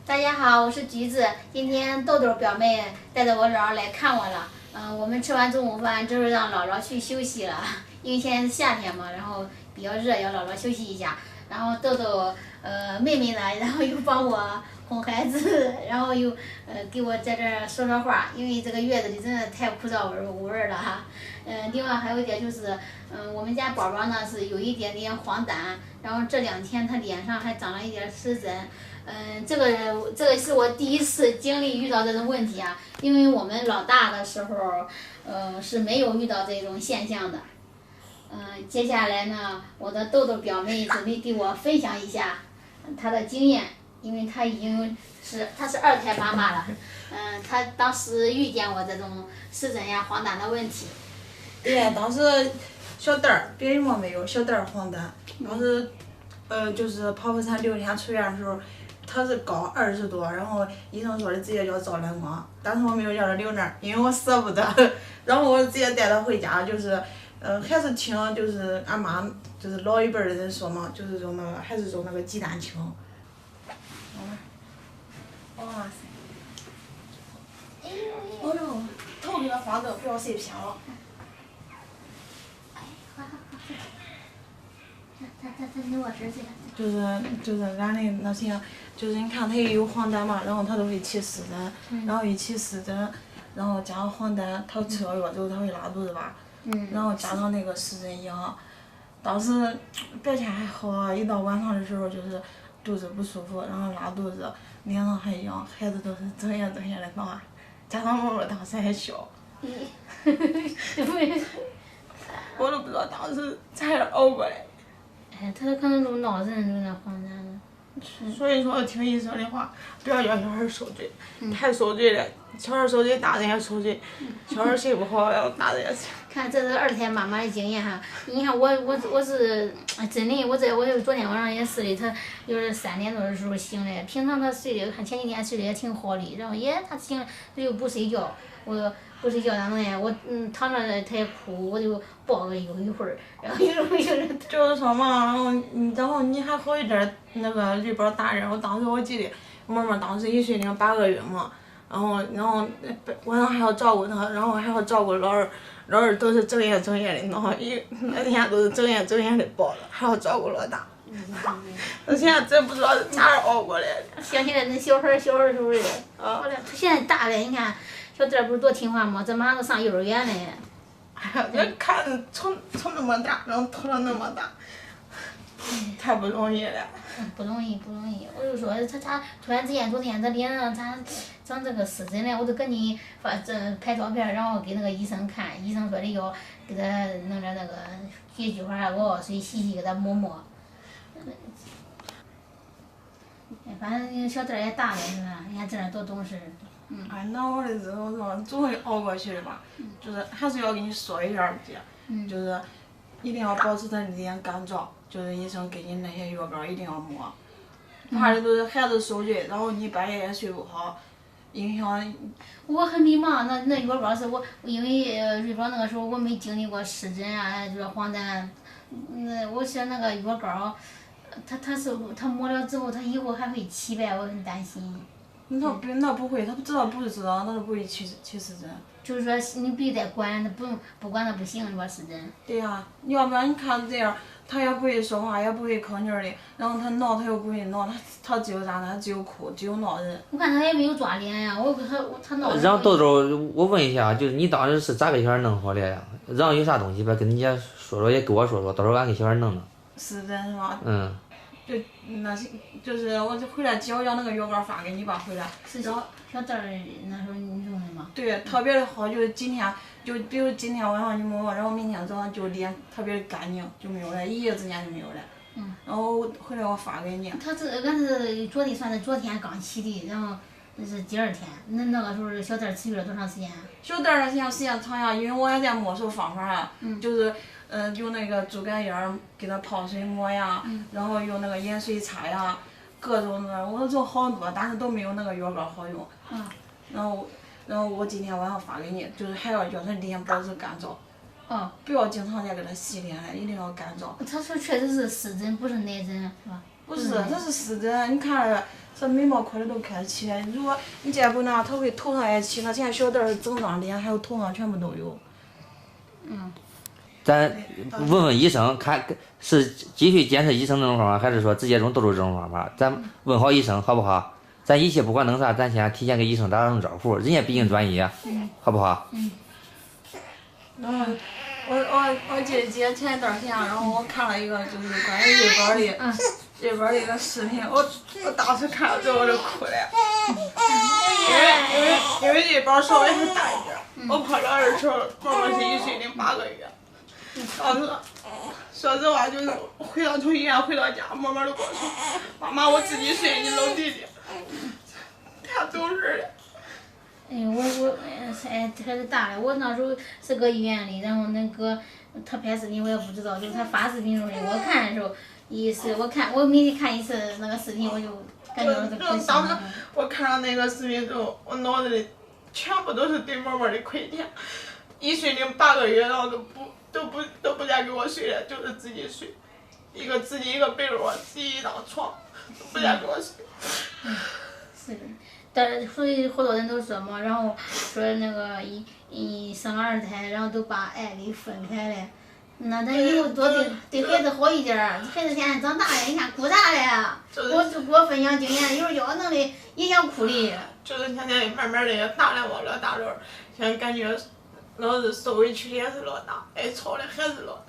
大家好，我是橘子。今天豆豆表妹带着我姥姥来看我了。我们吃完中午饭之后让姥姥去休息了，因为现在是夏天嘛，然后比较热，要姥姥休息一下。然后豆豆妹妹呢，然后又帮我哄孩子，然后又给我在这儿说说话，因为这个月子里真的太枯燥无味了哈。另外还有一点就是，我们家宝宝呢是有一点点黄疸，然后这2天他脸上还长了一点湿疹。这个是我第一次经历遇到这种问题啊，因为我们老大的时候，是没有遇到这种现象的。接下来呢，我的豆豆表妹准备给我分享一下她的经验，因为她她是2胎妈妈了，她当时遇见过这种湿疹呀、黄疸的问题。对，当时小蛋儿，别人么没有，小蛋儿黄疸，当时就是剖腹产6天出院的时候。他是高20多，然后医生说的直接叫照蓝光，但是我没有叫他留那儿，因为我舍不得，然后我直接带他回家，就是还是听就是俺妈就是老一辈的人说嘛，就是用那个还是用那个鸡蛋清。哇塞！哎呦，头给他放这，不要晒偏了。哎，好，他弄我侄子了。就是俺的那些，就是你看他也有黄疸嘛，然后他都会起湿疹，然后一起湿疹，然后加上黄疸，他吃了药之后他会拉肚子吧，然后加上那个湿疹痒，当时白天还好，一到晚上的时候就是肚子不舒服，然后拉肚子，脸上还痒，孩子都是睁眼的闹，加上妹妹当时还小，我都不知道当时咋样熬过来。哎，他可能都闹人，就那黄疸的。所以说听医生的话，不要叫小孩受罪，太受罪了。小孩受罪，大人也受罪。小孩睡不好，然后大人也睡。看，这是2胎妈妈的经验哈。你看我是真的，我昨天晚上也是的，他就是3点多的时候醒来，平常他睡的，看前几天睡的也挺好的，然后他醒了，他就不睡觉，我不睡觉咋弄呀？我躺着他也哭，我就抱个有一会儿，然后就是说嘛，然后你还好一点，那个里边大人，我当时我记得，妹妹当时1岁零8个月嘛，然后晚上还要照顾他，然后还要照顾老二都是整夜的，然后那天都是整夜的抱着，还要照顾老大。我现在真不知道是咋熬过来的。想起来那小孩时候的。他现在大了，你看小蛋儿不是多听话吗？这马上都上幼儿园了。哎呀，这看从那么大，然后拖到那么大，太不容易了。不容易。我就说他突然之间昨天他脸上咋长这个湿疹了，我都赶紧拍照片，然后给那个医生看，医生说的要给他弄点那个菊花熬水洗给他抹。反正小蛋儿也大了是吧？你看这样多懂事。哎，那我的日子总会熬过去的吧？就是还是要跟你说一下姐，就是一定要保持他的脸干燥，就是医生给你那些药膏一定要抹，怕的都是孩子受罪，然后你半夜也睡不好，影响。我很迷茫，那药膏是我因为瑞宝那个时候我没经历过湿疹啊，就是黄疸，我想那个药膏，他抹了之后，他以后还会起呗，我很担心。那不会，他知道不是知道，那都不会起湿疹。就是说你必须得管，他不管他不行，是吧？湿疹。对呀，要不然你看这样，他也不会说话，也不会吭气儿的，然后他闹他又不会闹，他只有啥呢？他只有哭，只有闹人。我看他也没有抓脸呀，他闹人。让豆豆，我问一下，就是你当时是咋给小孩弄好的呀？让有啥东西呗，跟你姐说说，也跟我说说，到时候俺给小孩弄弄。湿疹是吧？就那些，就是我回来叫那个药膏发给你吧，回来。是小蛋儿那时候你弄的吗？对，特别的好，就是今天，就比如今天晚上你抹，然后明天早上就脸特别的干净，就没有了，一夜之间就没有了。然后回来我发给你。他俺是昨天刚起的，然后那是第2天，那个时候小蛋儿持续了多长时间？小蛋儿时间长呀，因为我也在摸索方法啊，就是用那个猪肝叶儿给它泡水抹呀，然后用那个盐水擦呀，各种的，我做好多，但是都没有那个药膏好用。然后我今天晚上发给你，就是还要叫他脸保持干燥。不要经常再给他洗脸了，一定要干燥。他说确实是湿疹，不是内疹，是吧？不是，这是湿疹。你看这眉毛颗粒都开始起来。如果你再不那，它会头上也起，那现在小蛋儿整张脸还有头上全部都有。咱问问医生，看是继续坚持医生这种方法，还是说直接用豆豆这种方法？咱问好医生好不好？咱一切不管弄啥，咱先提前给医生打声招呼，人家毕竟专业，好不好？然后我记得前一段时间，然后我看了一个就是关于日本的一个视频，我当时看了之后我就哭了，因为日本稍微还大一点，我跑这儿的时候妈妈是1岁08个月，当时说实话就是从医院回到家，妈妈都跟我说，妈妈我自己睡你搂弟弟，太懂事了。孩子大了，我那时候是搁医院里，然后那个他拍视频我也不知道，就是他发视频时候我看的时候，我每天看一次那个视频，我就感觉我都当时我看到那个视频之后，我脑子里全部都是对妈妈的亏欠，1岁08个月，然后都不再给我睡了，就是自己睡，自己一个被窝，自己一张床，都不再给我睡。是的。所以好多人都说嘛，然后说那个生2胎，然后都把爱给分开了。那咱以后多对孩子好一点儿。孩子现在长大了，你看哭啥了？我就给我分享经验，有时候要弄的也想哭的。就是现在慢慢的也大了嘛，老大了，现在感觉老是受委屈的也是老大，爱吵的还是老大。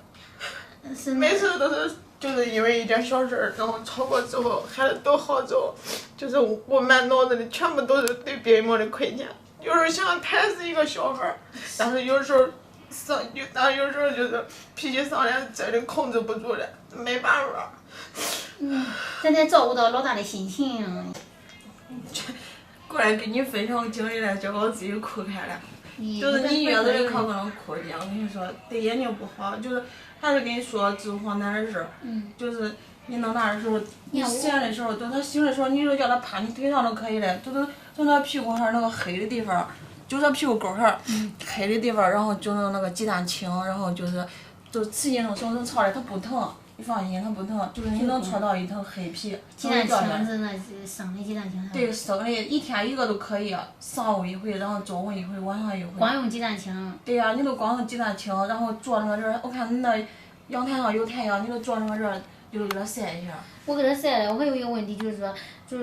每次都是就是因为一点小事儿，然后吵过之后，孩子都好之后，就是我满脑子里全部都是对别人的亏欠。有时候想他也是一个小孩儿，但是有时候有时候就是脾气上来真的控制不住了，没办法。咱得照顾到老大的心情。过来跟你分享经历了，结果我自己哭开了。就是你越是可不能哭的，我跟你说，对眼睛不好。就是还是跟你说治黄疸的事儿，就是你弄那的时候，你闲的时候，等他醒的时候，你就叫他趴你腿上都可以了，就是从他屁股上那个黑的地方，就他屁股沟上，黑的地方，然后就弄那个鸡蛋清，然后就刺激那种手指操的，它不疼。你放心，它不疼，就是你能戳到一层黑皮。鸡蛋清是那生的鸡蛋清。对，生的，1天1个都可以，上午一回，然后中午一回，晚上一回。光用鸡蛋清。对呀，你都光用鸡蛋清，然后坐那个这儿，我看你那阳台上有太阳，你都坐那个这儿，就给它晒一下。我给它晒了，我还有一个问题就是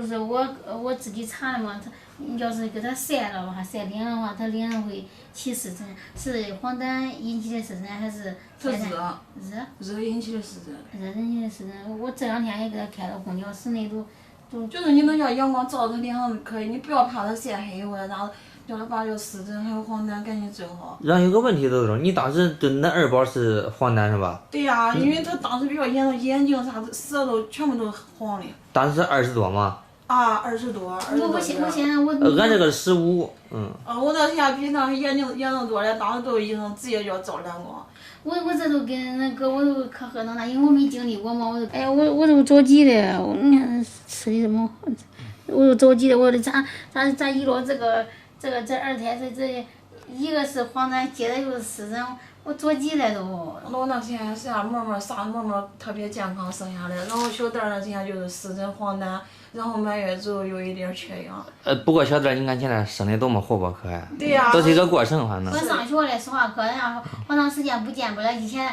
说我自己查的嘛，你要是给它晒了的话，晒脸的话，它脸上会起湿疹，是黄疸引起的湿疹还是？是热引起的湿疹。热引起的湿疹，我这2天也给它开了空调，室内都。就是你能让阳光照到他脸上就可以，你不要怕他晒黑或者咋，叫他把这个湿疹还有黄疸赶紧治好。然后有个问题豆豆，你当时对那2宝是黄疸是吧？对呀，因为他当时比较严重，眼睛啥子舌头全部都黄的。当时20多吗？啊，20多。我现在俺这个15，我那现在比那严重多了，当时都医生直接就要照蓝光。我这都跟那个我都可喝那，因为我没经历过嘛，我都着急了，你看吃的什么，我都着急了，我的咋一落这2胎这一个是黄疸，接着又是湿疹，我着急了都。我那现在啥妹妹特别健康生下来，然后小蛋儿那现在就是湿疹黄疸，然后满月之后有一点缺氧。不过小蛋儿你看现在生的多么活泼可爱。对呀。都是一个过程，反正。我上学了，说话课，然后好长时间不见不了，以前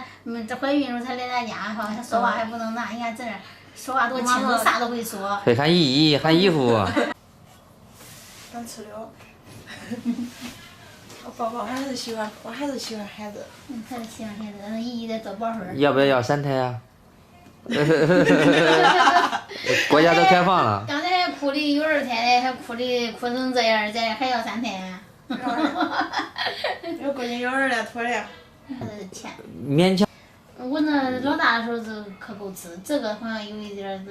这怀孕时候才来咱家，哈，他说话还不能那，你看这说话多清楚，啥都会说。会喊姨姨，喊姨夫。咱吃了。宝宝还是喜欢，我还是喜欢孩子。还是喜欢孩子，那姨姨得多宝分。要不要3胎啊？国家都开放了。刚才还哭的有2胎的，还哭成这样，还要3胎。我估计有2了，妥了。还是钱。勉强。我那老大的时候是可够吃，这个好像有一点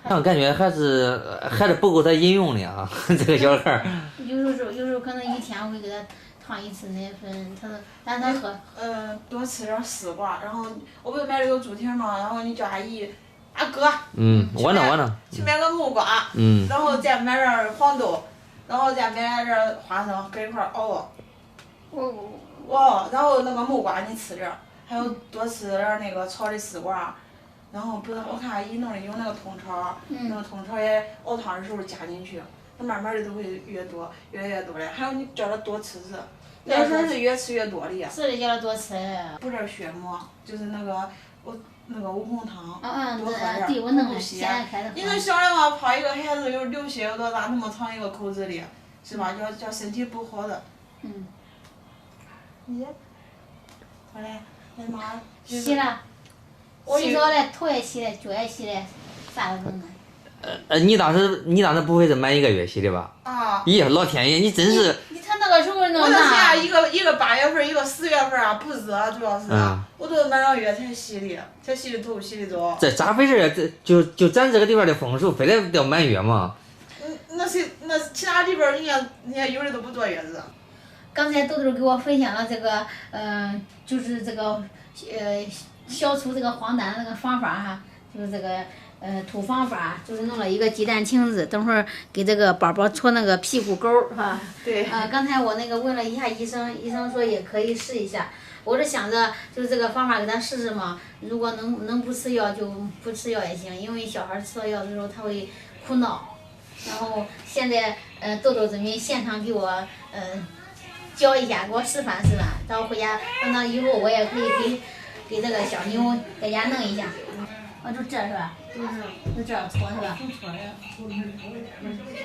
我感觉还是不够他饮用的啊，这个小孩儿。有时候可能1天我会给他烫1次奶粉，让他喝。多吃点丝瓜，然后我不是买了个猪蹄嘛，然后你叫阿姨，阿哥。我呢。去买个木瓜。然后再买点黄豆，然后再买点花生，搁一块熬。然后那个木瓜你吃点，还有多吃点那个炒的丝瓜，然后不是我看阿姨弄的有那个通超，那个通超也熬汤的时候加进去，它慢慢的都会越多，越来越多的。还有你叫它多吃，有时候是越吃越多的呀。是的，叫它多吃。补点血膜，就是那个乌红汤，多喝对，点，我弄了，补血现在开始喝。你说小的话，怕一个孩子有流血，有多大那么长一个口子里，是吧？叫身体不好的。你，好嘞，那妈。洗了，洗澡了，头也洗了，脚也洗了，啥都弄了。你当时不会是满1个月洗的吧？啊。咦，老天爷，你真是。他那个时候弄我啥？一个8月份，一个10月份啊，不热主要是。我都是满2月才洗的，才洗的头，洗的澡。这咋回事？就咱这个地方的风俗，非得要满月嘛？那其他地方人家有的都不坐月子。刚才豆豆给我分享了这个，就是这个，消除这个黄疸的那个方法哈，就是这个，土方法，就是弄了一个鸡蛋清子，等会儿给这个宝宝搓那个屁股沟儿哈。对。刚才我那个问了一下医生，医生说也可以试一下。我是想着就是这个方法给他试试嘛，如果能不吃药就不吃药也行，因为小孩吃了药的时候他会哭闹。然后现在豆豆准备现场给我教一下，给我示范示范，到回家等到以后我也可以给这个小妞在家弄一下。就这是吧？就这样搓是吧？搓呀。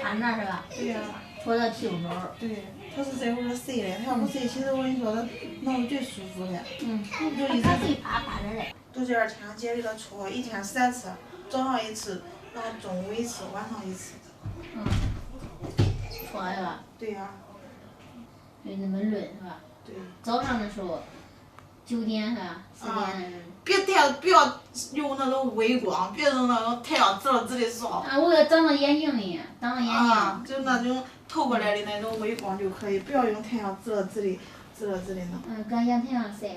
按那是吧？对呀。搓到屁股沟儿。对，他是这会儿睡的，他要不睡，其实我跟你说，他脑子最舒服的。就一直。他最怕着嘞。就这样天天接给他搓，1天3次，早上1次，然后中午1次，晚上1次。搓是吧？对呀。就那么抡是吧？对。早上的时候9点是吧？10点。不要用那种微光，别用那种太阳滋了滋的照。我要长到眼睛里，长到眼睛。就那种透过来的那种微光就可以，不要用太阳滋了滋的那。搁阳太阳晒，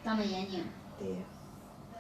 长到眼睛。对。